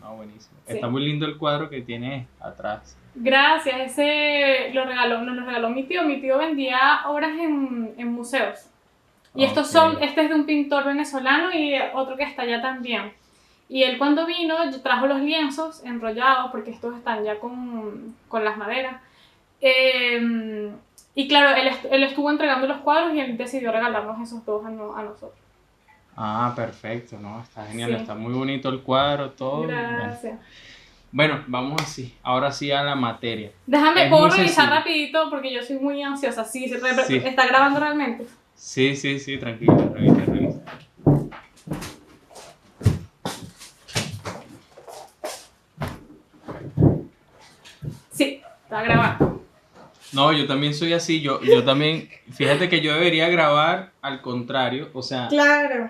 Ah, buenísimo. Sí. Está muy lindo el cuadro que tiene atrás. Gracias, ese nos lo regaló mi tío. Mi tío vendía obras en museos. Y Ok. este es de un pintor venezolano y otro que está allá también. Y él cuando vino trajo los lienzos enrollados, porque estos están ya con las maderas. Y claro, él estuvo entregando los cuadros y él decidió regalarnos esos dos a nosotros. Ah, perfecto, ¿no? Está genial, Sí, está muy bonito el cuadro, todo. Bueno, gracias. bueno, vamos así. Ahora sí a la materia. Déjame, Es puedo muy revisar sencillo. rapidito porque yo soy muy ansiosa. Sí, Sí, está grabando realmente. sí, sí, sí, tranquilo, revisa, revisa. Sí, está grabando. No, yo también soy así, yo también, fíjate que yo debería grabar al contrario, o sea, Claro.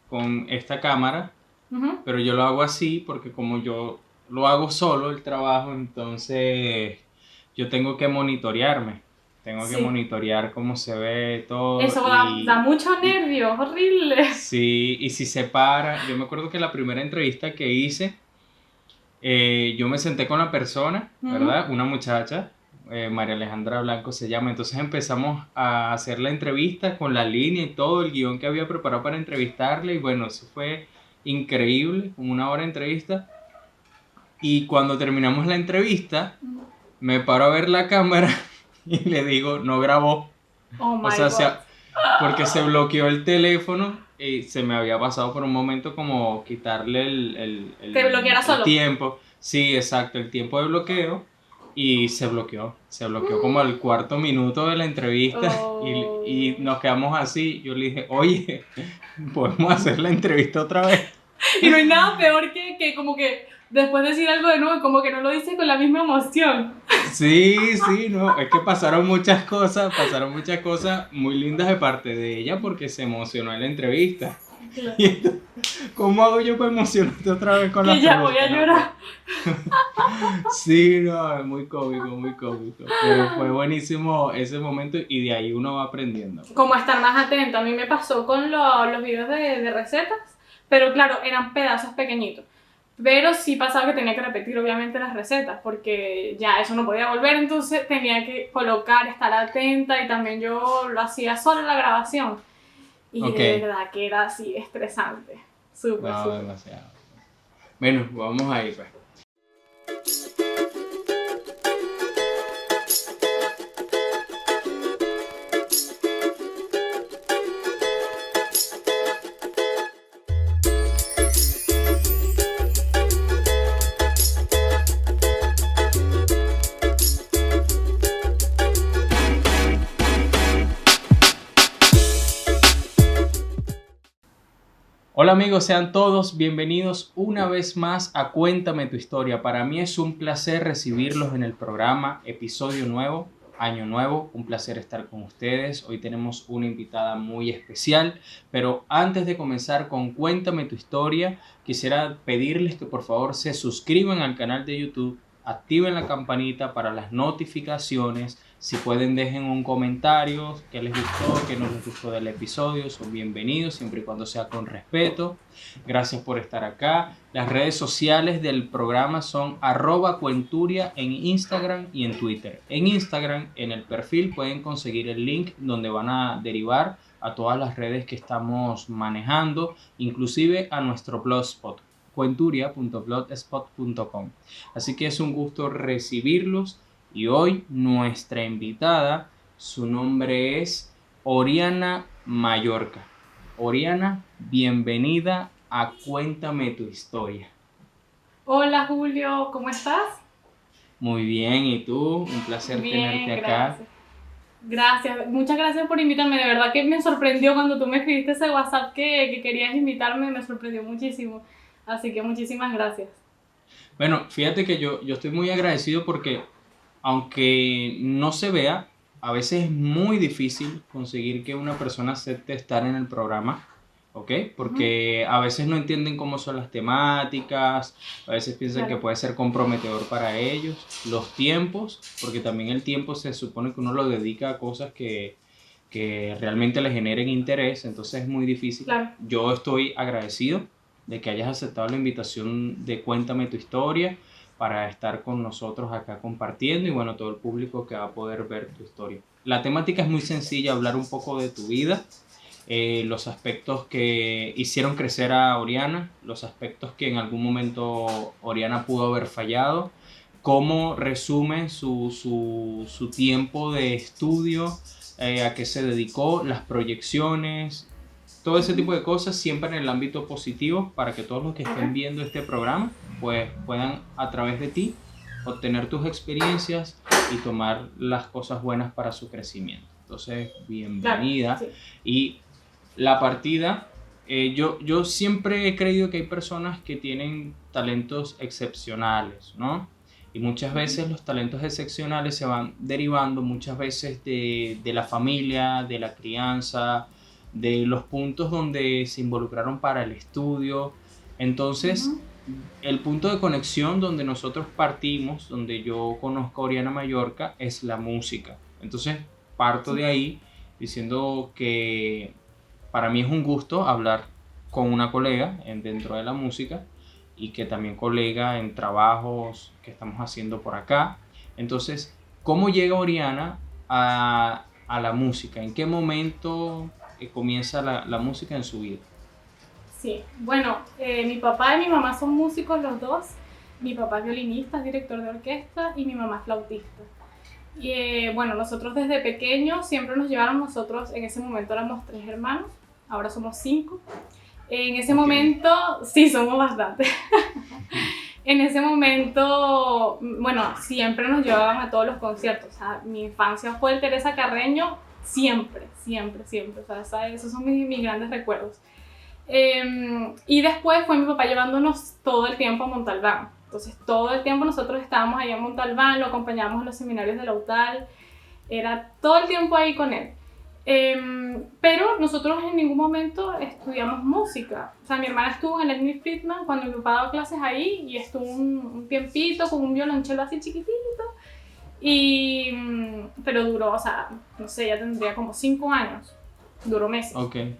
con esta cámara, Ujú. pero yo lo hago así porque como yo lo hago solo el trabajo, entonces yo tengo que monitorearme, tengo que Sí. monitorear cómo se ve todo Eso da mucho y nervio, horrible. sí, y si se para, yo me acuerdo que la primera entrevista que hice, yo me senté con la persona, Ujú. ¿verdad? Una muchacha, María Alejandra Blanco se llama. Entonces empezamos a hacer la entrevista con la línea y todo el guión que había preparado para entrevistarle. Y bueno, eso fue increíble, como 1 hora de entrevista. Y cuando terminamos la entrevista, me paro a ver la cámara y le digo, no grabó. Oh O my sea, god. porque se bloqueó el teléfono y se me había pasado por un momento como quitarle Te bloqueará el solo. tiempo. Sí, exacto, el tiempo de bloqueo y se bloqueó. Se bloqueó como al cuarto minuto de la entrevista y Oh. nos quedamos así. Yo le dije, oye, ¿podemos hacer la entrevista otra vez? Y no hay nada peor que como que después decir algo de nuevo, como que no lo dices con la misma emoción. Sí, sí, no, es que pasaron muchas cosas muy lindas de parte de ella porque se emocionó en la entrevista. Claro. Y entonces, ¿cómo hago yo para emocionarte otra vez con Que las ya voy a preguntas? No, pues. llorar. Sí, no, es muy cómico, muy cómico. Pero fue buenísimo ese momento y de ahí uno va aprendiendo. Como estar más atenta. A mí me pasó con los videos de recetas, pero claro, eran pedazos pequeñitos. Pero sí pasaba que tenía que repetir obviamente las recetas, porque ya eso no podía volver, entonces tenía que colocar, estar atenta y también yo lo hacía solo en la grabación. Y de Ok, verdad que era así estresante. Súper, no, súper. demasiado. Bueno, vamos ahí, pues. Hola amigos, sean todos bienvenidos una vez más a Cuéntame tu historia. Para mí es un placer recibirlos en el programa, episodio nuevo, año nuevo, un placer estar con ustedes. Hoy tenemos una invitada muy especial, pero antes de comenzar con Cuéntame tu historia, quisiera pedirles que por favor se suscriban al canal de YouTube, activen la campanita para las notificaciones. Si pueden, dejen un comentario, qué les gustó, qué no les gustó del episodio. Son bienvenidos siempre y cuando sea con respeto. Gracias por estar acá. Las redes sociales del programa son @cuenturia en Instagram y en Twitter. En Instagram, en el perfil, pueden conseguir el link donde van a derivar a todas las redes que estamos manejando, inclusive a nuestro blogspot, cuenturia.blogspot.com. Así que es un gusto recibirlos. Y hoy nuestra invitada, su nombre es Oriana Mallorca. Oriana, bienvenida a Cuéntame tu historia. Hola Julio, ¿cómo estás? Muy bien, ¿y tú? Un placer tenerte Bien, acá. gracias. Gracias, muchas gracias por invitarme. De verdad que me sorprendió cuando tú me escribiste ese WhatsApp que querías invitarme, me sorprendió muchísimo. Así que muchísimas gracias. Bueno, fíjate que yo estoy muy agradecido porque aunque no se vea, a veces es muy difícil conseguir que una persona acepte estar en el programa, ¿ok? Ujú. Porque a veces no entienden cómo son las temáticas, a veces piensan que Claro, puede ser comprometedor para ellos, los tiempos, porque también el tiempo se supone que uno lo dedica a cosas que realmente le generen interés, entonces es muy difícil. claro. Yo estoy agradecido de que hayas aceptado la invitación de Cuéntame tu historia para estar con nosotros acá compartiendo y bueno, todo el público que va a poder ver tu historia. La temática es muy sencilla, hablar un poco de tu vida, los aspectos que hicieron crecer a Oriana, los aspectos que en algún momento Oriana pudo haber fallado, cómo resume su tiempo de estudio, a qué se dedicó, las proyecciones, todo ese tipo de cosas siempre en el ámbito positivo para que todos los que estén viendo este programa pues puedan a través de ti obtener tus experiencias y tomar las cosas buenas para su crecimiento. Entonces, bienvenida. Claro, sí. Y la partida, yo siempre he creído que hay personas que tienen talentos excepcionales, ¿no? Y muchas veces los talentos excepcionales se van derivando muchas veces de la familia, de la crianza, de los puntos donde se involucraron para el estudio. Entonces, el punto de conexión donde nosotros partimos, donde yo conozco a Oriana Mallorca, es la música. Entonces, parto de ahí diciendo que para mí es un gusto hablar con una colega dentro de la música y que también colega en trabajos que estamos haciendo por acá. Entonces, ¿cómo llega Oriana a la música? ¿En qué momento comienza la música en su vida? Sí, bueno, mi papá y mi mamá son músicos los dos. Mi papá es violinista, es director de orquesta y mi mamá es flautista. Y bueno, nosotros desde pequeños siempre nos llevaron, nosotros en ese momento éramos 3 hermanos, ahora somos 5. En ese momento, sí, somos bastantes. En ese momento, bueno, siempre nos llevaban a todos los conciertos. O sea, mi infancia fue el Teresa Carreño, siempre, siempre, siempre. O sea, esos son mis grandes recuerdos. Y después fue mi papá llevándonos todo el tiempo a Montalbán. Entonces, todo el tiempo nosotros estábamos ahí en Montalbán, lo acompañábamos en los seminarios de la UTAL. Era todo el tiempo ahí con él. Pero nosotros en ningún momento estudiamos música. O sea, mi hermana estuvo en el Edmund Friedman cuando mi papá daba clases ahí y estuvo un tiempito con un violonchelo así chiquitito. Pero duró, o sea, no sé, ya tendría como 5 años. Duró meses. Okay.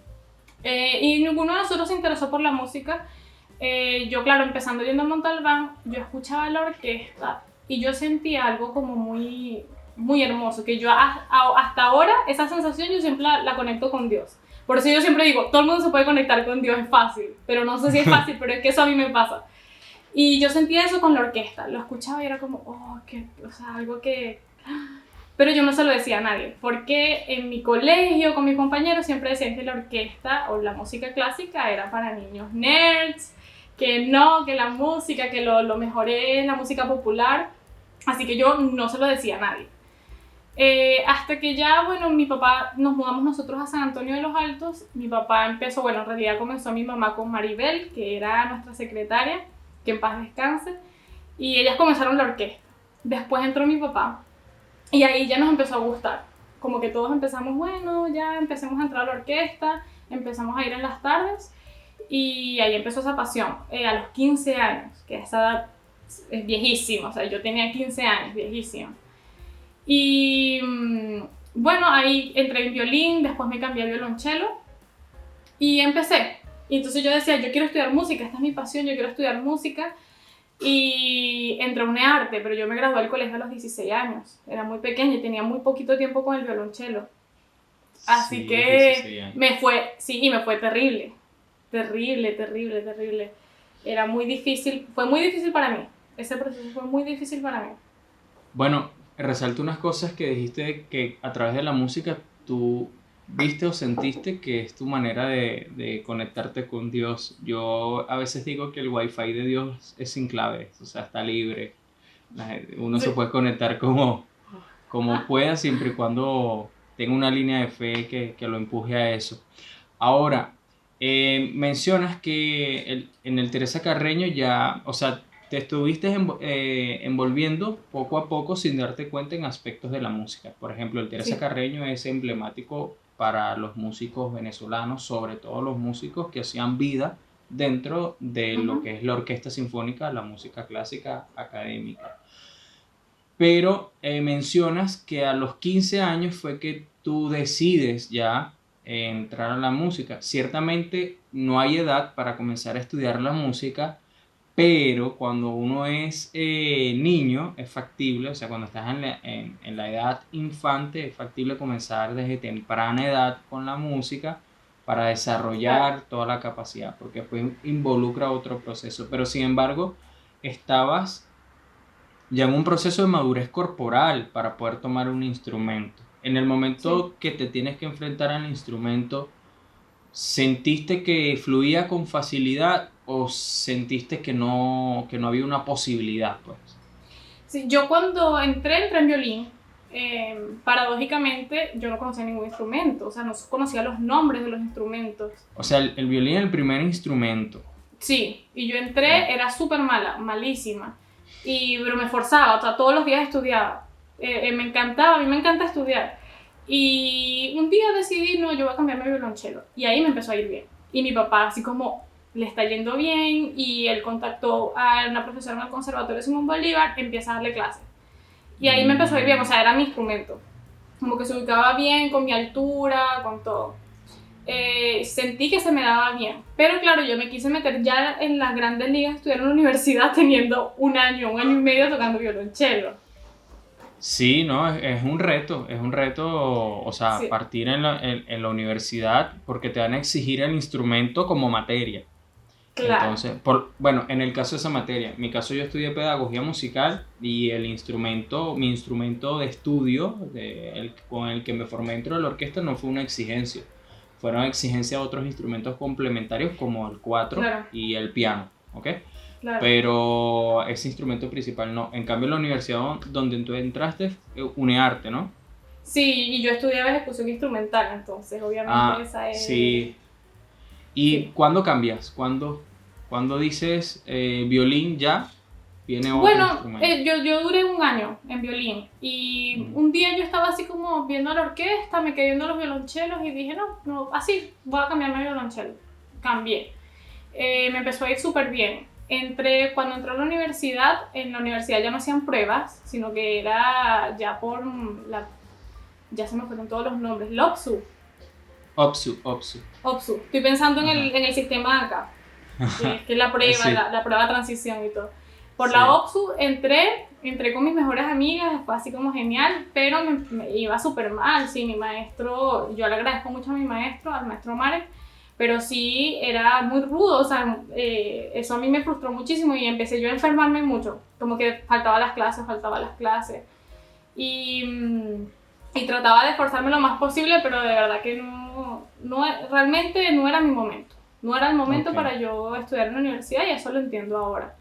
Y ninguno de nosotros se interesó por la música. Yo, claro, empezando yendo a Montalbán, yo escuchaba la orquesta y yo sentía algo como muy, muy hermoso, que yo hasta ahora esa sensación yo siempre la conecto con Dios. Por eso yo siempre digo, todo el mundo se puede conectar con Dios, es fácil, pero no sé si es fácil, pero es que eso a mí me pasa. Y yo sentía eso con la orquesta, lo escuchaba y era como, o sea, algo que... Pero yo no se lo decía a nadie, porque en mi colegio con mis compañeros siempre decían que la orquesta o la música clásica era para niños nerds, que no, que la música, que lo mejor es la música popular, así que yo no se lo decía a nadie. Hasta que ya, bueno, mi papá, nos mudamos nosotros a San Antonio de los Altos, mi papá empezó, bueno, en realidad comenzó mi mamá con Maribel, que era nuestra secretaria, que en paz descanse, y ellas comenzaron la orquesta. Después entró mi papá, y ahí ya nos empezó a gustar, como que todos empezamos, bueno, ya empecemos a entrar a la orquesta, empezamos a ir en las tardes, y ahí empezó esa pasión, a los 15 años, que esa edad es viejísima, o sea, yo tenía 15 años, viejísima. Y bueno, ahí entré en violín, después me cambié a violonchelo y empecé. Y entonces yo decía, yo quiero estudiar música, esta es mi pasión, yo quiero estudiar música. Y entré a UNEARTE, pero yo me gradué del colegio a los 16 años. Era muy pequeña y tenía muy poquito tiempo con el violonchelo. Así Sí, que me fue terrible. Terrible, terrible, terrible. Era muy difícil, fue muy difícil para mí. Ese proceso fue muy difícil para mí. Bueno, resalto unas cosas que dijiste que a través de la música tú viste o sentiste que es tu manera de conectarte con Dios. Yo a veces digo que el wifi de Dios es sin claves, o sea, está libre. Uno se puede conectar como pueda siempre y cuando tenga una línea de fe que lo empuje a eso. Ahora, mencionas que en el Teresa Carreño ya, o sea, te estuviste envolviendo poco a poco sin darte cuenta en aspectos de la música. Por ejemplo, el Teresa Carreño es emblemático para los músicos venezolanos, sobre todo los músicos que hacían vida dentro de lo que es la orquesta sinfónica, la música clásica académica. Pero mencionas que a los 15 años fue que tú decides ya entrar a la música. Ciertamente no hay edad para comenzar a estudiar la música, pero cuando uno es niño es factible, o sea, cuando estás en la edad infante es factible comenzar desde temprana edad con la música para Claro. desarrollar toda la capacidad, porque después involucra otro proceso. Pero sin embargo, estabas ya en un proceso de madurez corporal para poder tomar un instrumento. En el Sí. momento que te tienes que enfrentar al instrumento, ¿sentiste que fluía con facilidad o sentiste que no había una posibilidad, pues? Sí, yo cuando entré en violín. Paradójicamente, yo no conocía ningún instrumento, o sea, no conocía los nombres de los instrumentos. O sea, el violín es el primer instrumento. Sí, y yo Oh. entré, era súper mala, malísima, pero me esforzaba, o sea, todos los días estudiaba. Me encantaba, a mí me encanta estudiar. Y un día decidí, no, yo voy a cambiarme de violonchelo. Y ahí me empezó a ir bien. Y mi papá, así como le está yendo bien, y él contactó a una profesora en el Conservatorio Simón Bolívar, empieza a darle clases. Y ahí me empezó a ir bien, o Mm. sea, era mi instrumento. Como que se ubicaba bien, con mi altura, con todo. Sentí que se me daba bien. Pero claro, yo me quise meter ya en las grandes ligas, estudiar en la universidad teniendo un año y medio tocando violonchelo. Sí, no, es un reto, o sea, Sí, partir en la universidad porque te van a exigir el instrumento como materia. claro, Entonces, bueno, en el caso de esa materia, en mi caso yo estudié pedagogía musical y mi instrumento de estudio con el que me formé dentro de la orquesta no fue una exigencia, fueron exigencias de otros instrumentos complementarios como el cuatro claro, y el piano, ¿ok? claro. Pero ese instrumento principal no. En cambio, en la universidad donde tú entraste, UNEARTE, ¿no? Sí, y yo estudiaba ejecución instrumental, entonces obviamente Ah, esa es... sí. ¿Y Sí. cuándo cambias? ¿Cuándo dices violín ya? Viene otro Bueno, instrumento. yo duré un año en violín y Mm. un día yo estaba así como viendo la orquesta, me quedé viendo los violonchelos y dije, no, no, así, voy a cambiarme de violonchelo. Cambié. Me empezó a ir súper bien. Cuando entré a la universidad, en la universidad ya no hacían pruebas, sino que era ya ya se me fueron todos los nombres, LOPSU, OPSU. OPSU. Estoy pensando en Ajá. en el sistema de acá, que es la prueba, Sí, la prueba de transición y todo. Por la sí. OPSU entré con mis mejores amigas, fue así como genial, pero me iba súper mal, sí, mi maestro, yo le agradezco mucho a mi maestro, al maestro Marek, pero sí era muy rudo, o sea, eso a mí me frustró muchísimo y empecé yo a enfermarme mucho, como que faltaba las clases, y, y trataba de esforzarme lo más posible, pero de verdad que realmente no era mi momento. No era el momento Ok. para yo estudiar en la universidad y eso lo entiendo ahora.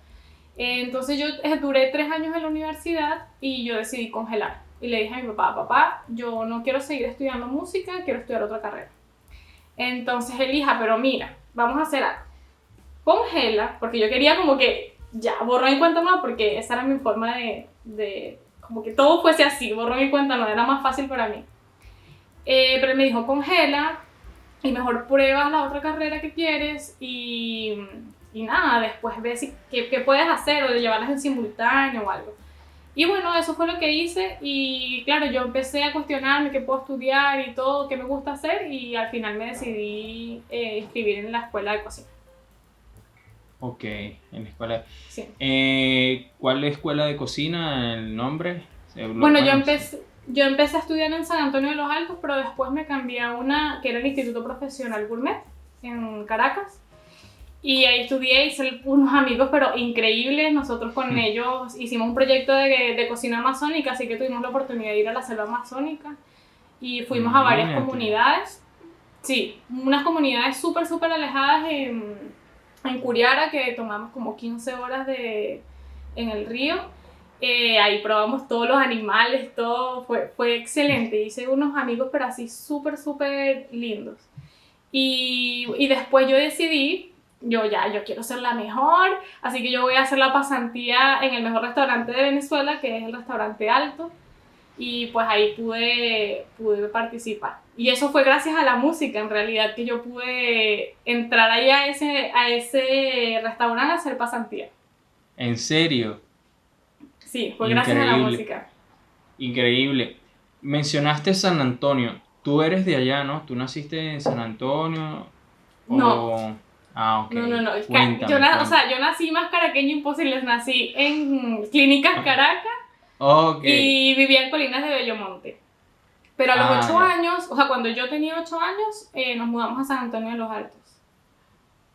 Entonces yo duré 3 años en la universidad y yo decidí congelar. Y le dije a mi papá, papá, yo no quiero seguir estudiando música, quiero estudiar otra carrera. Entonces él, hija, pero mira, vamos a hacer algo. Congela, porque yo quería como que ya, borrón y cuenta nueva, porque esa era mi forma como que todo fuese así, borrón y cuenta nueva, era más fácil para mí. Pero él me dijo, congela y mejor pruebas la otra carrera que quieres y nada, después ves qué puedes hacer o de llevarlas en simultáneo o algo. Y bueno, eso fue lo que hice y claro, yo empecé a cuestionarme qué puedo estudiar y todo, qué me gusta hacer y al final me decidí inscribir en la escuela de cocina. Ok, en la escuela. Sí. ¿Cuál escuela de cocina? ¿El nombre? Bueno, Bueno, sí. yo empecé a estudiar en San Antonio de los Altos, pero después me cambié a una que era el Instituto Profesional Gourmet en Caracas. Y ahí estudié, hice unos amigos, pero increíbles. Nosotros con ellos hicimos un proyecto de cocina amazónica, así que tuvimos la oportunidad de ir a la selva amazónica y fuimos a varias Imagínate. comunidades. Sí, unas comunidades súper, súper alejadas en Curiara, que tomamos como 15 horas en el río. Ahí probamos todos los animales, todo. Fue excelente. Hice unos amigos, pero así súper, súper lindos. Y después yo decidí, yo quiero ser la mejor, así que yo voy a hacer la pasantía en el mejor restaurante de Venezuela, que es el restaurante Alto, y pues ahí pude participar. Y eso fue gracias a la música, en realidad, que yo pude entrar ahí a ese restaurante a hacer pasantía. En serio. Sí, fue gracias a la Increíble. música. Increíble. Mencionaste San Antonio. tú eres de allá, ¿no? ¿Tú naciste en San Antonio? No. O... Ah, ok. No. Cuéntame, O sea, yo nací más caraqueña imposible. Nací en Clínicas Caracas ok. y vivía en Colinas de Bellomonte. Pero a los Ah, 8 ya. años, o sea, cuando yo tenía 8 años, nos mudamos a San Antonio de los Altos.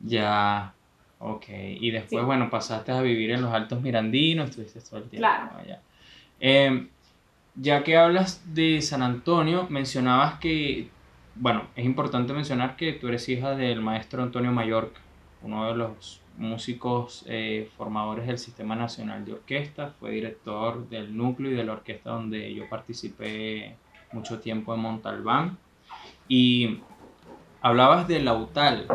Ya. Ok. Y después, Sí, bueno, pasaste a vivir en los Altos Mirandinos, estuviste todo el tiempo. claro. Ah, ya. Em, Ya que hablas de San Antonio, mencionabas que, bueno, es importante mencionar que tú eres hija del maestro Antonio Mallorca, uno de los músicos formadores del Sistema Nacional de Orquesta, fue director del núcleo y de la orquesta donde yo participé mucho tiempo en Montalbán. Y hablabas de Lautal.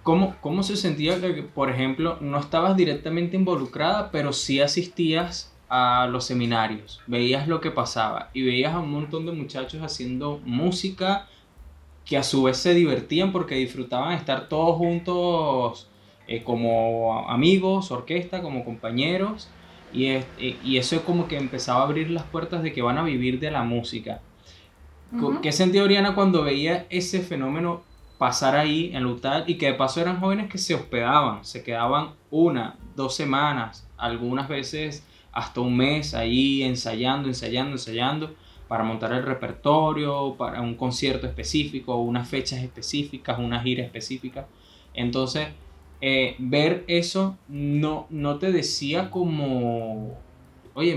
¿Cómo se sentía que, por ejemplo, no estabas directamente involucrada, pero sí asistías a los seminarios? Veías lo que pasaba y veías a un montón de muchachos haciendo música que a su vez se divertían porque disfrutaban estar todos juntos como amigos, orquesta, como compañeros. Y eso es como que empezaba a abrir las puertas de que van a vivir de la música. Ujú. ¿Qué sentía Oriana cuando veía ese fenómeno pasar ahí en Lutal y que de paso eran jóvenes que se hospedaban, se quedaban 1, 2 semanas, algunas veces hasta un mes ahí ensayando para montar el repertorio, para un concierto específico, unas fechas específicas, una gira específica? Entonces, ver eso no te decía como, oye,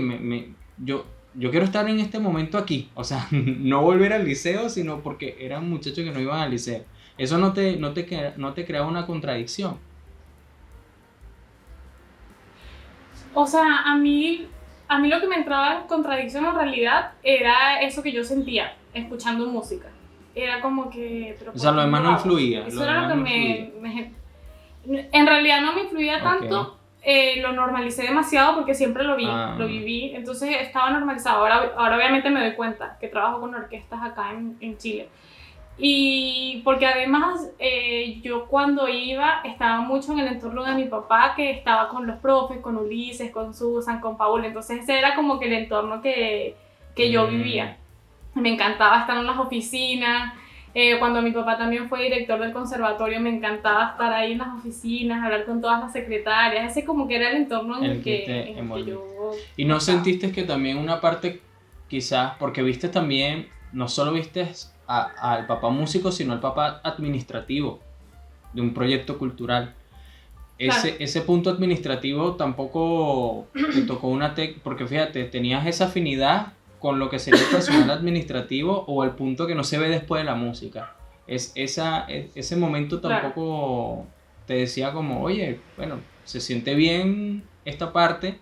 yo quiero estar en este momento aquí, o sea, no volver al liceo, sino porque eran muchachos que no iban al liceo. Eso no te crea una contradicción. O sea, a mí lo que me entraba en contradicción en realidad era eso que yo sentía escuchando música. Era como que, pero O ¿por sea, lo qué no demás lo no hago? influía, lo Eso era lo demás que no influía. en realidad no me influía Ok. tanto, lo normalicé demasiado porque siempre lo Ah, viví, entonces estaba normalizado. Ahora obviamente me doy cuenta que trabajo con orquestas acá en Chile. Y porque además yo cuando iba estaba mucho en el entorno de mi papá, que estaba con los profes, con Ulises, con Susan, con Paul, entonces ese era como que el entorno que yo mm, vivía. Me encantaba estar en las oficinas. Cuando mi papá también fue director del conservatorio, me encantaba estar ahí en las oficinas, hablar con todas las secretarias. Ese como que era el entorno el que te en el que envolviste. yo ¿Y no estaba. sentiste que también una parte, quizás, porque viste también, no solo viste al papá músico, sino al papá administrativo de un proyecto cultural? Claro, Ese punto administrativo tampoco te tocó porque fíjate, tenías esa afinidad con lo que sería el personal administrativo o el punto que no se ve después de la música. Ese momento claro. tampoco te decía como, oye, bueno, se siente bien esta parte,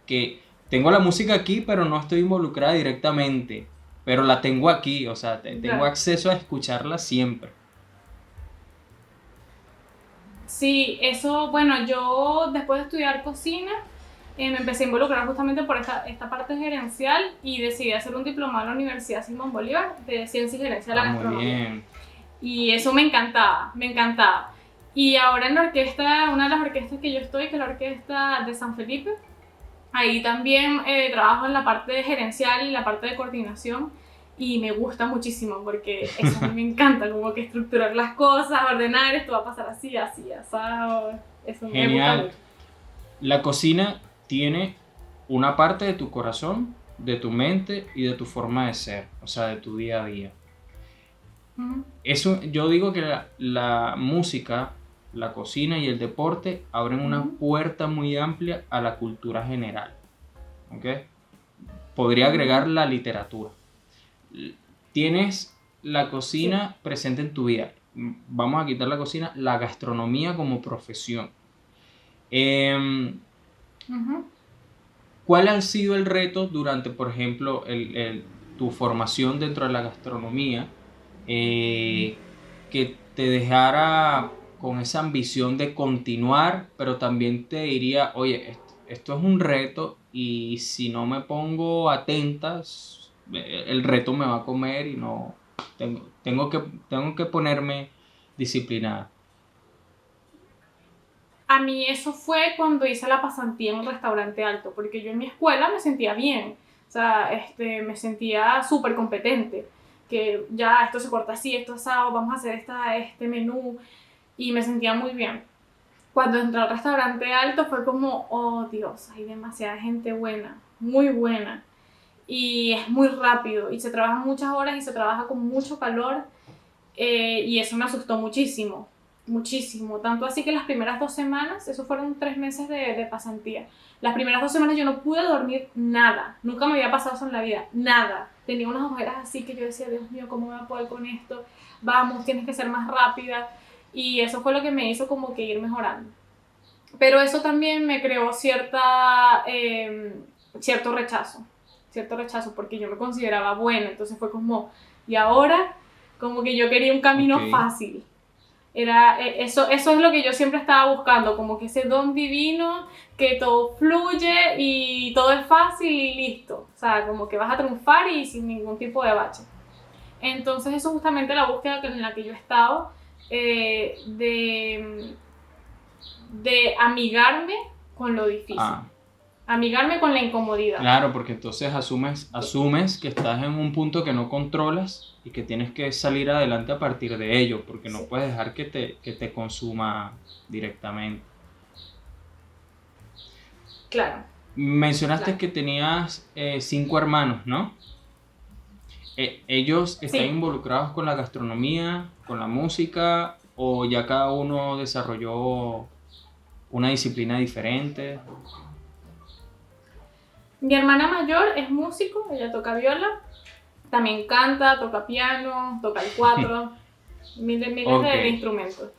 que tengo la música aquí, pero no estoy involucrada directamente, pero la tengo aquí, o sea, tengo Claro. acceso a escucharla siempre. Sí, eso, bueno, yo después de estudiar cocina me empecé a involucrar justamente por esta parte gerencial y decidí hacer un diplomado en la Universidad Simón Bolívar de Ciencia y Gerencia de Ah, la muy Gastronomía. bien. Y eso me encantaba, me encantaba. Y ahora en la orquesta, una de las orquestas que yo estoy, que es la orquesta de San Felipe, ahí también trabajo en la parte gerencial y la parte de coordinación y me gusta muchísimo porque eso a mí me encanta, como que estructurar las cosas, ordenar, esto va a pasar así, así, asado, eso me gusta Genial. mucho. La cocina tiene una parte de tu corazón, de tu mente y de tu forma de ser, o sea, de tu día a día. Ujú. Eso, yo digo que la música, la cocina y el deporte abren una Ujú. puerta muy amplia a la cultura general. ¿Ok? Podría Ujú. agregar la literatura. Tienes la Sí. cocina presente en tu vida. Vamos a quitar la cocina, la gastronomía como profesión. Em, Ujú. ¿Cuál ha sido el reto durante, por ejemplo, tu formación dentro de la gastronomía, que te dejara con esa ambición de continuar, pero también te diría, oye, esto es un reto y si no me pongo atenta, el reto me va a comer y no, tengo que ponerme disciplinada. A mí eso fue cuando hice la pasantía en un restaurante alto, porque yo en mi escuela me sentía bien, o sea, me sentía súper competente. que ya esto se corta así, esto asado, vamos a hacer este menú, y me sentía muy bien. Cuando entré al restaurante alto fue como, oh Dios, hay demasiada gente buena, muy buena, y es muy rápido, y se trabaja muchas horas y se trabaja con mucho calor, y eso me asustó muchísimo, muchísimo, tanto así que las primeras 2 semanas, eso fueron 3 meses de pasantía, las primeras 2 semanas yo no pude dormir nada, nunca me había pasado eso en la vida, nada, tenía unas ojeras así que yo decía, Dios mío, ¿cómo me voy a poder con esto? Vamos, tienes que ser más rápida, y eso fue lo que me hizo como que ir mejorando. Pero eso también me creó cierto rechazo, porque yo me consideraba buena, entonces fue como, y ahora, como que yo quería un camino fácil. Eso es lo que yo siempre estaba buscando, como que ese don divino, que todo fluye y todo es fácil y listo. O sea, como que vas a triunfar y sin ningún tipo de bache. Entonces eso es justamente la búsqueda en la que yo he estado, de amigarme con lo difícil. Amigarme con la incomodidad. Claro, porque entonces asumes que estás en un punto que no controlas y que tienes que salir adelante a partir de ello, porque no puedes dejar que te consuma directamente. Claro. Mencionaste que tenías 5 hermanos, ¿no? ¿Ellos están involucrados con la gastronomía, con la música, o ya cada uno desarrolló una disciplina diferente? Mi hermana mayor es músico, ella toca viola, también canta, toca piano, toca el cuatro, miles de instrumentos.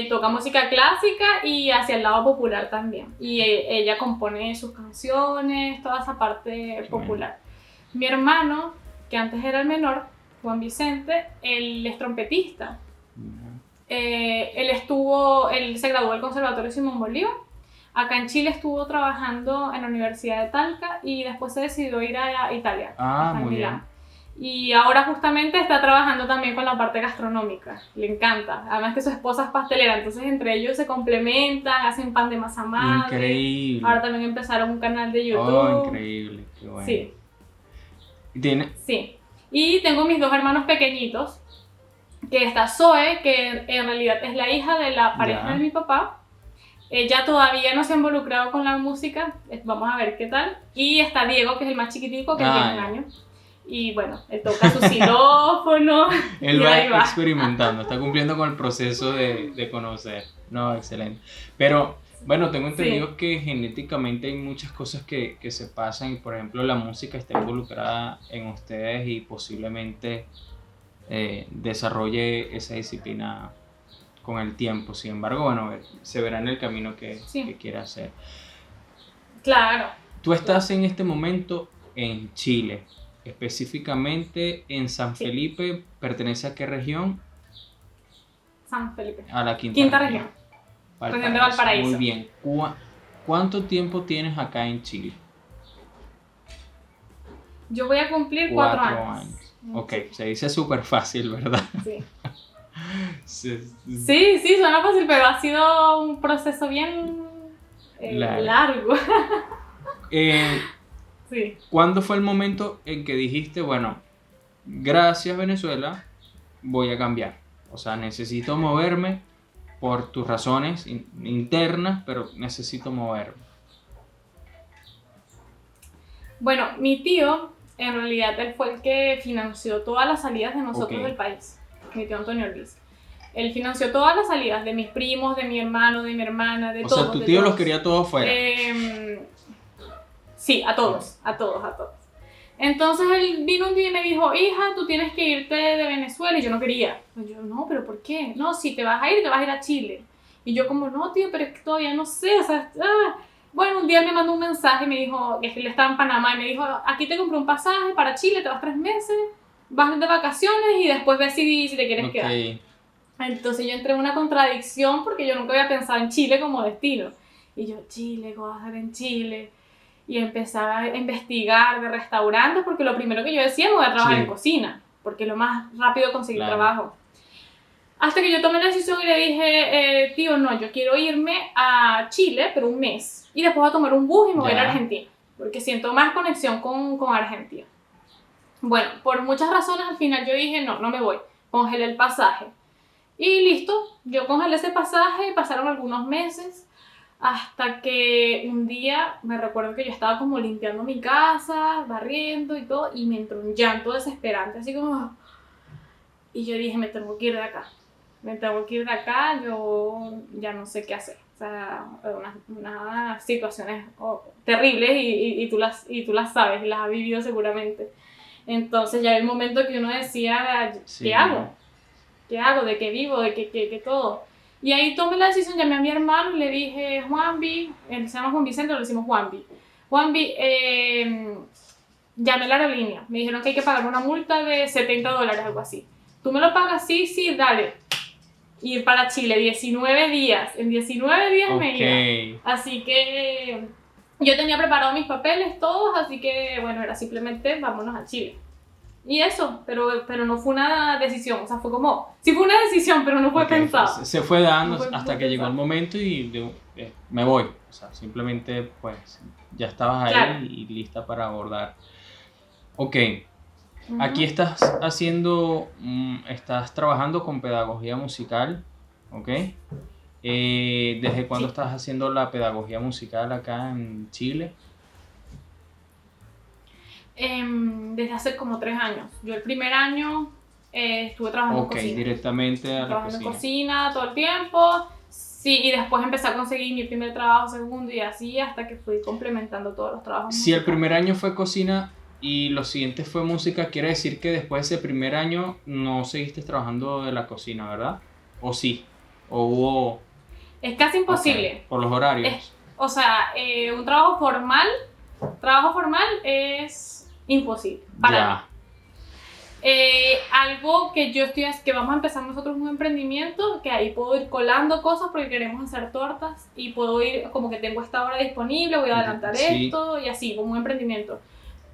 Toca música clásica y hacia el lado popular también. Y ella compone sus canciones, toda esa parte popular. Mi hermano, que antes era el menor, Juan Vicente, él es trompetista. Él se graduó del Conservatorio Simón Bolívar. Acá en Chile estuvo trabajando en la Universidad de Talca y después se decidió ir a Italia, a Milán. Y ahora justamente está trabajando también con la parte gastronómica, le encanta. Además que su esposa es pastelera, entonces entre ellos se complementan, hacen pan de masa madre. Increíble. Ahora también empezaron un canal de YouTube. Oh, increíble, qué bueno. Sí. ¿Tiene? Sí. Y tengo mis 2 hermanos pequeñitos, que está Zoe, que en realidad es la hija de la pareja de mi papá. Ella todavía no se ha involucrado con la música, vamos a ver qué tal. Y está Diego, que es el más chiquitico, que tiene 1 año. Y bueno, él toca su xilófono. Él va experimentando, está cumpliendo con el proceso de conocer. No, excelente. Pero bueno, tengo entendido que genéticamente hay muchas cosas que se pasan y por ejemplo la música está involucrada en ustedes y posiblemente desarrolle esa disciplina con el tiempo. Sin embargo, bueno, se verá en el camino que quiera hacer. Claro. Tú estás en este momento en Chile, específicamente en San Felipe. ¿Pertenece a qué región? San Felipe. A la quinta región. Región de Valparaíso. Muy bien. ¿Cuánto tiempo tienes acá en Chile? Yo voy a cumplir 4 años. Ok, se dice súper fácil, ¿verdad? Sí. Sí, suena fácil, pero ha sido un proceso bien largo. Sí. ¿Cuándo fue el momento en que dijiste, bueno, gracias Venezuela, voy a cambiar? O sea, necesito moverme por tus razones internas, pero necesito moverme. Bueno, mi tío, en realidad, él fue el que financió todas las salidas de nosotros del país. Mi tío Antonio Luis. Él financió todas las salidas de mis primos, de mi hermano, de mi hermana, de todos. O sea, tu tío los quería todos fuera. Sí, a todos. Entonces él vino un día y me dijo, hija, tú tienes que irte de Venezuela. Y yo no quería. Y yo, no, ¿pero por qué? No, si te vas a ir a Chile. Y yo como, no, tío, pero es que todavía no sé, o sea, Bueno, un día me mandó un mensaje y me dijo, que él estaba en Panamá, y me dijo, aquí te compré un pasaje para Chile, te vas 3 meses, vas de vacaciones y después ves si te quieres quedar. Entonces yo entré en una contradicción porque yo nunca había pensado en Chile como destino. Y yo, Chile, ¿qué voy a hacer en Chile? Y empezaba a investigar de restaurantes, porque lo primero que yo decía, me voy a trabajar en cocina, porque es lo más rápido conseguir trabajo. Hasta que yo tomé la decisión y le dije, tío, no, yo quiero irme a Chile, pero 1 mes. Y después voy a tomar un bus y me voy a ir a Argentina, porque siento más conexión con Argentina. Bueno, por muchas razones al final yo dije, no, no me voy, congelé el pasaje. Y listo, yo congelé ese pasaje, pasaron algunos meses, hasta que un día me recuerdo que yo estaba como limpiando mi casa, barriendo y todo, y me entró un llanto desesperante, así como... Y yo dije, me tengo que ir de acá, me tengo que ir de acá, yo ya no sé qué hacer. O sea, unas situaciones terribles y tú las sabes y las has vivido seguramente. Entonces ya hay un momento que uno decía, Sí. ¿qué hago? ¿Qué hago? ¿De qué vivo? ¿De qué todo? Y ahí tomé la decisión, llamé a mi hermano y le dije, Juanvi, él se llama Juan Vicente, lo decimos Juanvi. Juanvi, llamé a la aerolínea, me dijeron que hay que pagar una multa de $70, algo así. ¿Tú me lo pagas? Sí, sí, dale. Ir para Chile, 19 días. En 19 días me iba. Así que yo tenía preparado mis papeles todos, así que bueno, era simplemente vámonos a Chile. Y eso, pero no fue una decisión, o sea, fue como, sí fue una decisión, pero no fue pensado. Se fue dando No fue hasta que llegó el momento y me voy. O sea, simplemente pues ya estabas ahí Claro. y lista para abordar. Ok, Ujú. aquí estás haciendo, estás trabajando con pedagogía musical, ¿ok? ¿Desde cuándo Sí. estás haciendo la pedagogía musical acá en Chile? Desde hace como 3 años. Yo el primer año estuve trabajando en cocina. Directamente a la Trabajando en cocina. cocina todo el tiempo. Sí, y después empecé a conseguir mi primer trabajo, segundo y así hasta que fui complementando todos los trabajos Si el musicales. primer año fue cocina y los siguientes fue música, quiere decir que después de ese primer año no seguiste trabajando de la cocina, ¿verdad? ¿O sí? ¿O hubo...? Es casi imposible. Ok, por los horarios. O sea, un trabajo formal es imposible para mí. Ya. Algo que que vamos a empezar nosotros un emprendimiento, que ahí puedo ir colando cosas porque queremos hacer tortas y puedo ir como que tengo esta hora disponible, voy a adelantar Sí. esto y así, como un emprendimiento.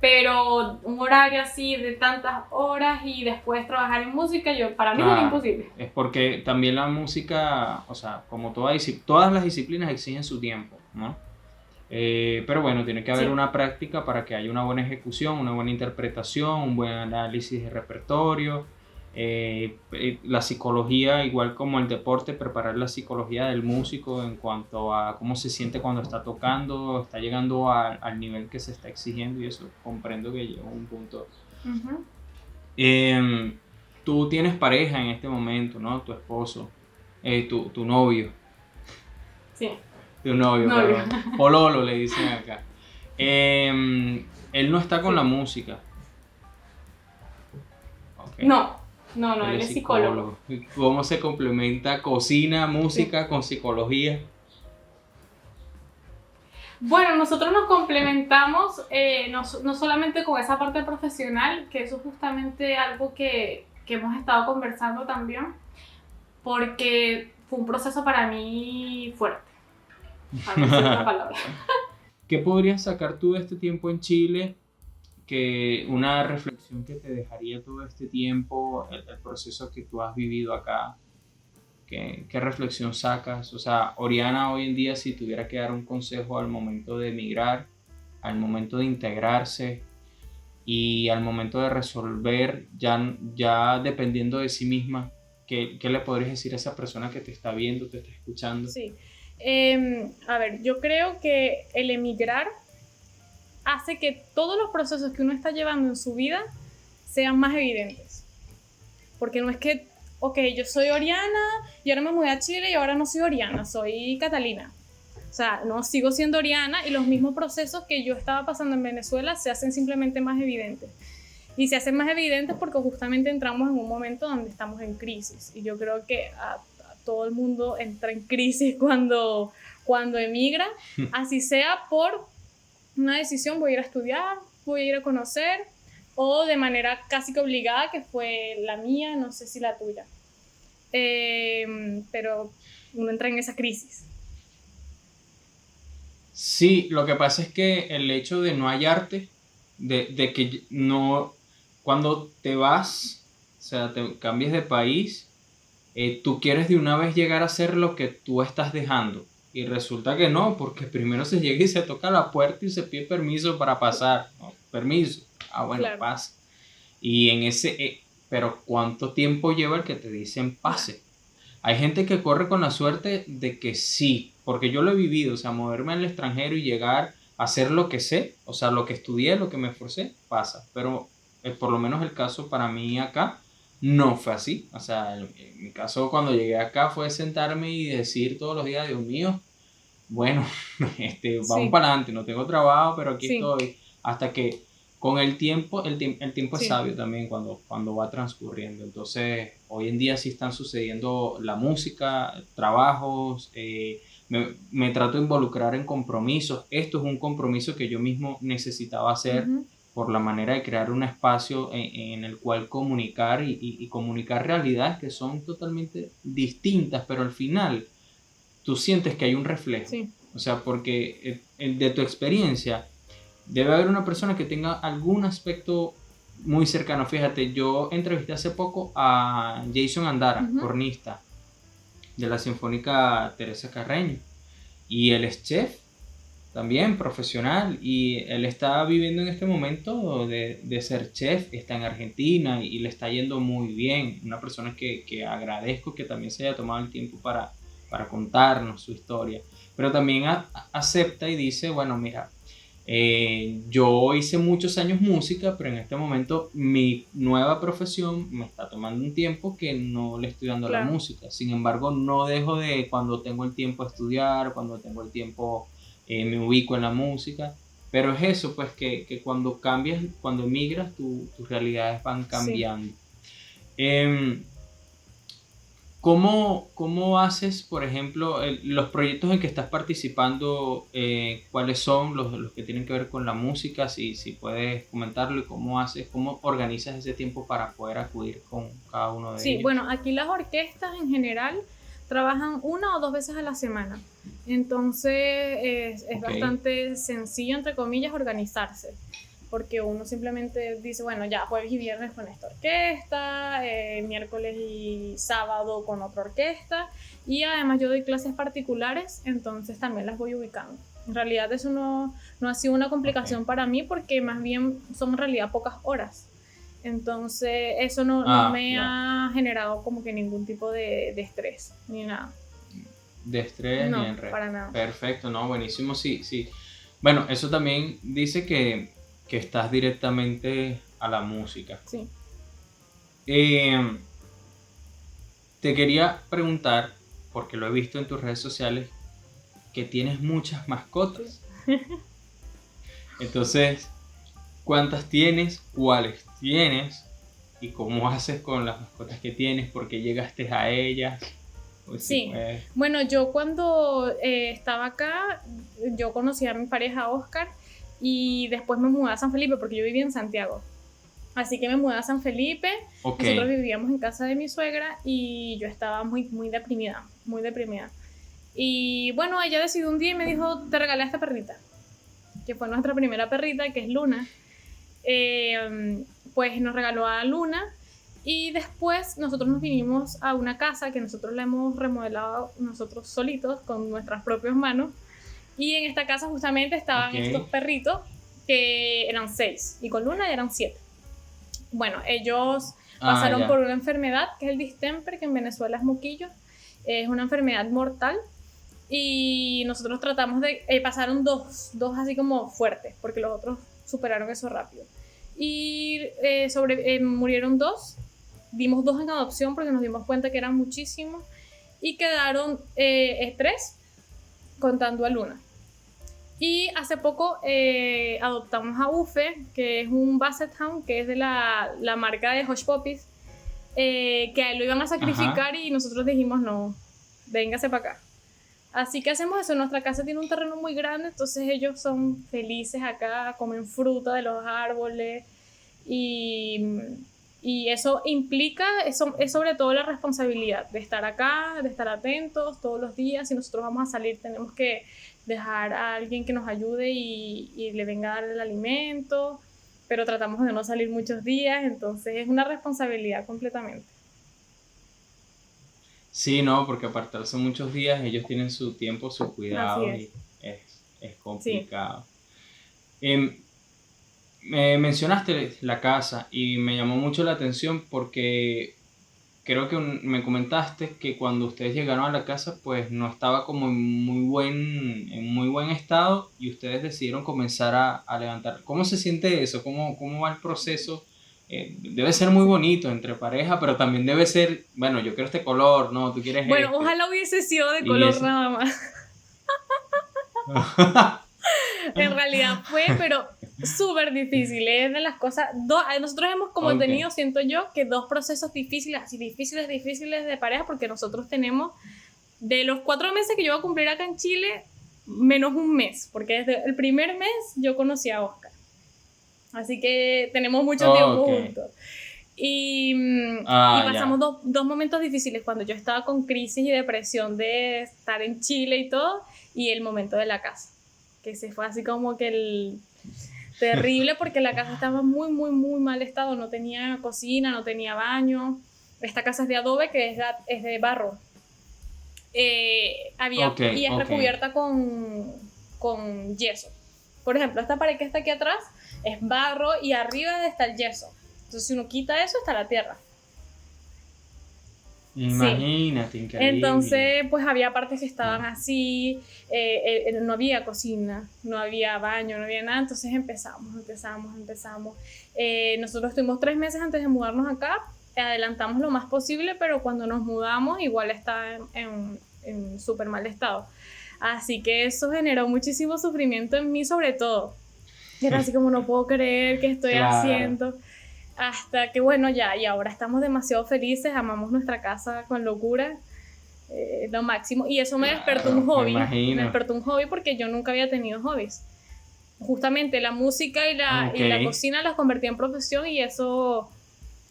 Pero un horario así de tantas horas y después trabajar en música, para mí Claro. es imposible. Es porque también la música, o sea, como todas las disciplinas exigen su tiempo, ¿no? Pero bueno, tiene que haber Sí. una práctica para que haya una buena ejecución, una buena interpretación, un buen análisis de repertorio. La psicología, igual como el deporte, preparar la psicología del músico en cuanto a cómo se siente cuando está tocando, está llegando al nivel que se está exigiendo y eso, comprendo que llega a un punto. Uh-huh. Tú tienes pareja en este momento, ¿no? Tu esposo, tu novio. Sí. Tu novio. Perdón. Pololo le dicen acá. Él no está con la música. Okay. No, él es psicólogo. ¿Cómo se complementa cocina, música con psicología? Bueno, nosotros nos complementamos no solamente con esa parte profesional, que eso es justamente algo que hemos estado conversando también, porque fue un proceso para mí fuerte. Para no decir otra palabra. ¿Qué podrías sacar tú de este tiempo en Chile? Una reflexión que te dejaría todo este tiempo, el proceso que tú has vivido acá. ¿Qué reflexión sacas? O sea, Oriana hoy en día, si tuviera que dar un consejo al momento de emigrar, al momento de integrarse y al momento de resolver, ya dependiendo de sí misma, ¿qué le podrías decir a esa persona que te está viendo, te está escuchando? Sí. A ver, yo creo que el emigrar hace que todos los procesos que uno está llevando en su vida sean más evidentes. Porque no es que, ok, yo soy Oriana y ahora me mudé a Chile y ahora no soy Oriana, soy Catalina. O sea, no, sigo siendo Oriana y los mismos procesos que yo estaba pasando en Venezuela se hacen simplemente más evidentes. Y se hacen más evidentes porque justamente entramos en un momento donde estamos en crisis. Y yo creo que a todo el mundo entra en crisis cuando emigra, así sea por una decisión, voy a ir a estudiar, voy a ir a conocer, o de manera casi que obligada, que fue la mía, no sé si la tuya. Pero uno entra en esa crisis. Sí, lo que pasa es que el hecho de no hallarte, de que no, cuando te vas, o sea, te cambies de país, tú quieres de una vez llegar a ser lo que tú estás dejando. Y resulta que no, porque primero se llega y se toca la puerta y se pide permiso para pasar. ¿No? Permiso. Ah, bueno, claro. Pasa. Y en pero ¿cuánto tiempo lleva el que te dicen pase? Hay gente que corre con la suerte de que sí, porque yo lo he vivido, o sea, moverme al extranjero y llegar a hacer lo que sé, o sea, lo que estudié, lo que me esforcé, pasa. Pero por lo menos el caso para mí acá no fue así. O sea, en mi caso cuando llegué acá fue sentarme y decir todos los días, Dios mío, bueno, vamos Sí, para adelante, no tengo trabajo, pero aquí sí, estoy. Hasta que con el tiempo, el tiempo es sí, sabio también cuando va transcurriendo. Entonces, hoy en día sí están sucediendo la música, trabajos, me trato de involucrar en compromisos. Esto es un compromiso que yo mismo necesitaba hacer ujú, por la manera de crear un espacio en el cual comunicar y comunicar realidades que son totalmente distintas, pero al final tú sientes que hay un reflejo. sí, O sea, porque de tu experiencia debe haber una persona que tenga algún aspecto muy cercano. Fíjate, yo entrevisté hace poco a Jason Andara, ujú, cornista de la Sinfónica Teresa Carreño. Y él es chef también, profesional. Y él está viviendo en este momento de ser chef. Está en Argentina y le está yendo muy bien. Una persona que agradezco que también se haya tomado el tiempo para contarnos su historia. Pero también acepta y dice, bueno, mira, yo hice muchos años música, pero en este momento mi nueva profesión me está tomando un tiempo que no le estoy dando a la claro, música. Sin embargo, no dejo de cuando tengo el tiempo a estudiar, cuando tengo el tiempo me ubico en la música. Pero es eso, pues que cuando cambias, cuando emigras, tus realidades van sí. cambiando. Em, ¿Cómo haces, por ejemplo, los proyectos en que estás participando? ¿Cuáles son los que tienen que ver con la música? Si puedes comentarlo y cómo haces, cómo organizas ese tiempo para poder acudir con cada uno de Sí, ellos. bueno, aquí las orquestas en general trabajan 1 o 2 veces a la semana. Entonces es Ok, bastante sencillo, entre comillas, organizarse. Porque uno simplemente dice, bueno, ya jueves y viernes con esta orquesta, miércoles y sábado con otra orquesta. Y además yo doy clases particulares, entonces también las voy ubicando. En realidad eso no ha sido una ok. complicación para mí porque más bien son en realidad pocas horas. Entonces, eso no Ah, me ya. ha generado como que ningún tipo de estrés ni nada. De estrés ni No, en red. para nada. Perfecto, no, buenísimo, sí, sí. Bueno, eso también dice que estás directamente a la música. Sí. Eh, Te quería preguntar, porque lo he visto en tus redes sociales, que tienes muchas Sí. mascotas. Entonces, ¿cuántas tienes? ¿Cuáles tienes? ¿Y cómo haces con las mascotas que tienes? ¿Por qué llegaste a ellas? Pues si Sí. puedes. Bueno, yo cuando estaba acá, yo conocí a mi pareja Oscar y después me mudé a San Felipe porque yo vivía en Santiago. Así que me mudé a San Felipe, Ok, nosotros vivíamos en casa de mi suegra y yo estaba muy deprimida, muy deprimida. Y bueno, ella decidió un día y me dijo, te regalé a esta perrita, que fue nuestra primera perrita, que es Luna. Pues nos regaló a Luna y después nosotros nos vinimos a una casa que nosotros la hemos remodelado nosotros solitos con nuestras propias manos y en esta casa justamente estaban estos ok. perritos que eran 6 y con Luna eran 7. Bueno, ellos Ah, pasaron por ya. una enfermedad que es el distemper, que en Venezuela es moquillo, es una enfermedad mortal y nosotros tratamos de, pasaron dos así como fuertes, porque los otros superaron eso rápido. Y murieron 2, dimos 2 en adopción porque nos dimos cuenta que eran muchísimos y quedaron 3 contando a Luna. Y hace poco adoptamos a Ufe, que es un Basset Hound, que es de la marca de Hush Puppies, que a él lo iban a Ajá. sacrificar y nosotros dijimos no, véngase para acá. Así que hacemos eso. Nuestra casa tiene un terreno muy grande, entonces ellos son felices acá, comen fruta de los árboles y, y eso implica, eso es sobre todo la responsabilidad de estar acá, de estar atentos todos los días. Si nosotros vamos a salir, tenemos que dejar a alguien que nos ayude y le venga a dar el alimento, pero tratamos de no salir muchos días, entonces es una responsabilidad completamente. Sí, no, porque apartarse muchos días, ellos tienen su tiempo, su Así cuidado es. y es Sí. complicado. Em, Me mencionaste la casa y me llamó mucho la atención porque creo que me comentaste que cuando ustedes llegaron a la casa, pues no estaba como en muy buen estado y ustedes decidieron comenzar a levantar. ¿Cómo se siente eso? ¿Cómo va el proceso? Debe ser muy Sí. bonito entre pareja, pero también debe ser, bueno, yo quiero este color, no, tú quieres Bueno, este. ojalá hubiese sido de Y color eso. nada más. En realidad fue, pero súper difícil. Es de las cosas. Nosotros hemos como Ok, tenido, siento yo, que dos procesos difíciles, así difíciles de pareja, porque nosotros tenemos, de los 4 meses que yo voy a cumplir acá en Chile, menos un mes, porque desde el primer mes yo conocí a Oscar. Así que tenemos mucho tiempo ok. juntos. Y Ah, pasamos ya. dos momentos difíciles cuando yo estaba con crisis y depresión de estar en Chile y todo, y el momento de la casa, que se fue así como que el terrible porque la casa estaba muy, muy, muy mal estado, no tenía cocina, no tenía baño. Esta casa es de adobe, que es de barro. Ok, Y es ok. recubierta con yeso. Por ejemplo, esta pared que está aquí atrás es barro y arriba está el yeso. Entonces, si uno quita eso, está la tierra. Sí. Imagínate, increíble. Entonces, pues había partes que estaban No. así, no había cocina, no había baño, no había nada. Entonces empezamos. Nosotros estuvimos 3 meses antes de mudarnos acá, adelantamos lo más posible, pero cuando nos mudamos igual estaba en súper mal estado. Así que eso generó muchísimo sufrimiento en mí sobre todo. Era así como no puedo creer que estoy Claro. haciendo. Hasta que bueno, ya, y ahora estamos demasiado felices, amamos nuestra casa con locura, lo máximo. Y eso Claro, me me imagino. despertó un hobby porque yo nunca había tenido hobbies. Justamente la música Ok, y la cocina las convertí en profesión y eso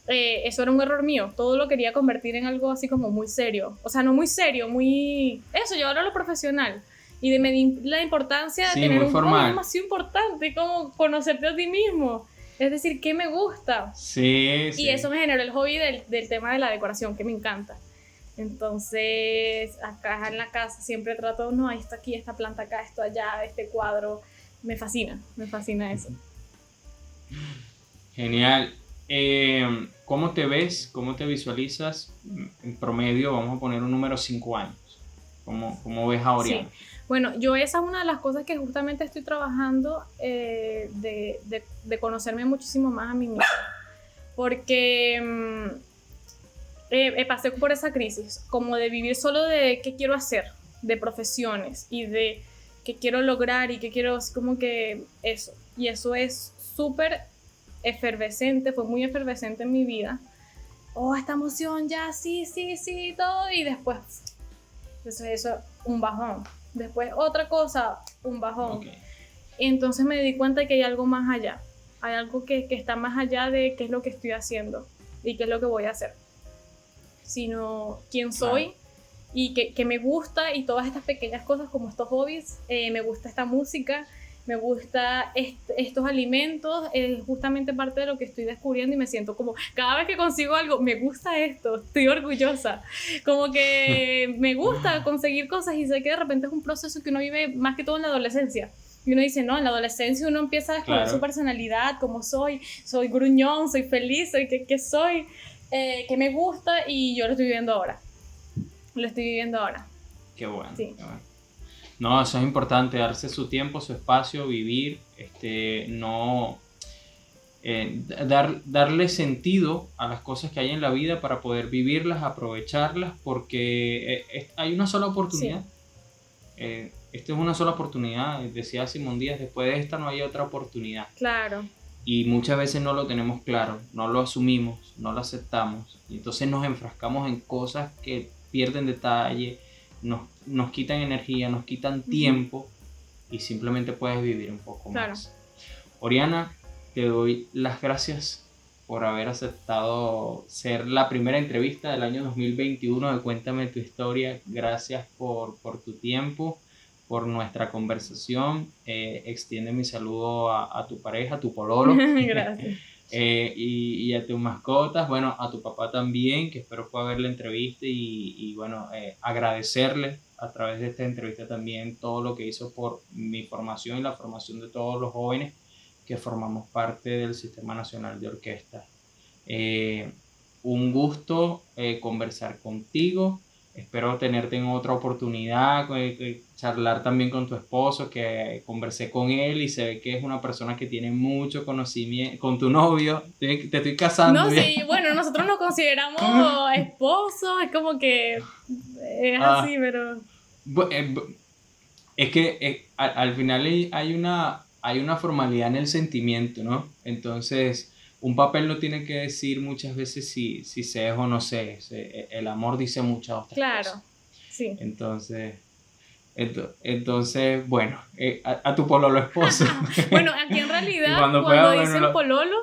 era un error mío. Todo lo quería convertir en algo así como muy serio. O sea, no muy serio, muy... Eso, llevarlo a lo profesional. Y de medir la importancia de sí, tener muy un hobby es formal. demasiado importante, como conocerte a ti mismo. Es decir, ¿qué me gusta? Sí, Y eso sí. me generó el hobby del tema de la decoración, que me encanta. Entonces, acá en la casa siempre trato, no, esto aquí, esta planta acá, esto allá, este cuadro. Me fascina eso. Genial. ¿Cómo te ves? ¿Cómo te visualizas? En promedio, vamos a poner un número 5 años. ¿Cómo ves a Sí. Oriana? Bueno, yo esa es una de las cosas que justamente estoy trabajando, de conocerme muchísimo más a mí misma. Porque pasé por esa crisis, como de vivir solo de qué quiero hacer, de profesiones y de qué quiero lograr y qué quiero, así como que eso. Y eso es súper efervescente, fue muy efervescente en mi vida. Oh, esta emoción, ya, sí, sí, sí, todo. Y después, eso, un bajón. Después, otra cosa, un bajón. Ok. Y entonces me di cuenta que hay algo más allá. Hay algo que está más allá de qué es lo que estoy haciendo y qué es lo que voy a hacer, sino quién Claro. soy y que me gusta, y todas estas pequeñas cosas como estos hobbies, me gusta esta música, me gusta estos alimentos, es justamente parte de lo que estoy descubriendo y me siento como, cada vez que consigo algo, me gusta esto, estoy orgullosa, como que me gusta conseguir cosas y sé que de repente es un proceso que uno vive más que todo en la adolescencia. Y uno dice, no, en la adolescencia uno empieza a descubrir su Claro. personalidad, cómo soy gruñón, soy feliz, soy que soy, que me gusta, y yo lo estoy viviendo ahora. Lo estoy viviendo ahora. Qué bueno, Sí. qué bueno. No, eso es importante, darse su tiempo, su espacio, vivir, no darle sentido a las cosas que hay en la vida para poder vivirlas, aprovecharlas, porque hay una sola Sí, oportunidad. Esta es una sola oportunidad, decía Simón Díaz, después de esta no hay otra oportunidad. claro. Y muchas veces no lo tenemos claro, no lo asumimos, no lo aceptamos. Y entonces nos enfrascamos en cosas que pierden detalle, nos quitan energía, nos quitan tiempo y simplemente puedes vivir un poco Claro. más. Oriana, te doy las gracias por haber aceptado ser la primera entrevista del año 2021 de Cuéntame tu historia. Gracias por tu tiempo, por nuestra conversación. Extiende mi saludo a tu pareja, a tu pololo, Gracias. y a tus mascotas, bueno, a tu papá también, que espero pueda ver la entrevista y bueno, agradecerle a través de esta entrevista también todo lo que hizo por mi formación y la formación de todos los jóvenes que formamos parte del Sistema Nacional de Orquesta. Un gusto conversar contigo. Espero tenerte en otra oportunidad, charlar también con tu esposo, que conversé con él y se ve que es una persona que tiene mucho conocimiento, con tu novio, te estoy casando. No, sí, bueno, nosotros nos consideramos esposos, es como que es así, pero... Es que al final hay una formalidad en el sentimiento, ¿no? Entonces, un papel no tiene que decir muchas veces si se es o no se es. El amor dice muchas otras claro, cosas. Sí. Entonces bueno, a tu pololo esposo. Bueno, aquí en realidad, cuando dicen pololo,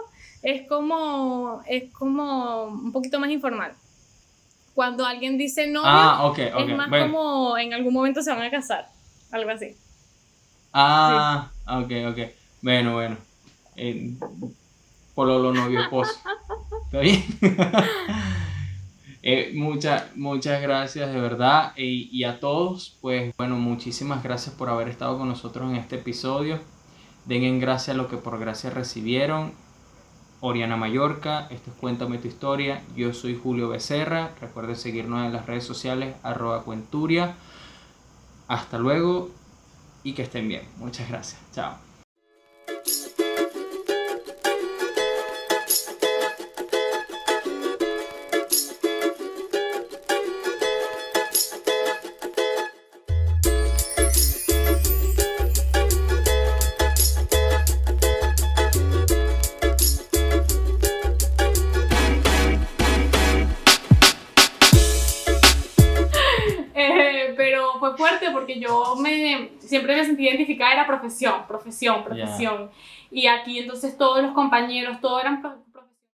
es como un poquito más informal. Cuando alguien dice novio, okay, es más como en algún momento se van a casar, algo así. Sí. Ok. Bueno. Pololo, novio, esposo. ¿Está bien? Muchas gracias de verdad. Y a todos, pues bueno, muchísimas gracias por haber estado con nosotros en este episodio. Den en gracia lo que por gracia recibieron. Oriana Mallorca, esto es Cuéntame tu historia. Yo soy Julio Becerra. Recuerden seguirnos en las redes sociales @cuenturia. Hasta luego y que estén bien. Muchas gracias. Chao. Pero fue fuerte porque yo siempre me sentí identificada, era profesión. Yeah. Y aquí entonces todos los compañeros, todos eran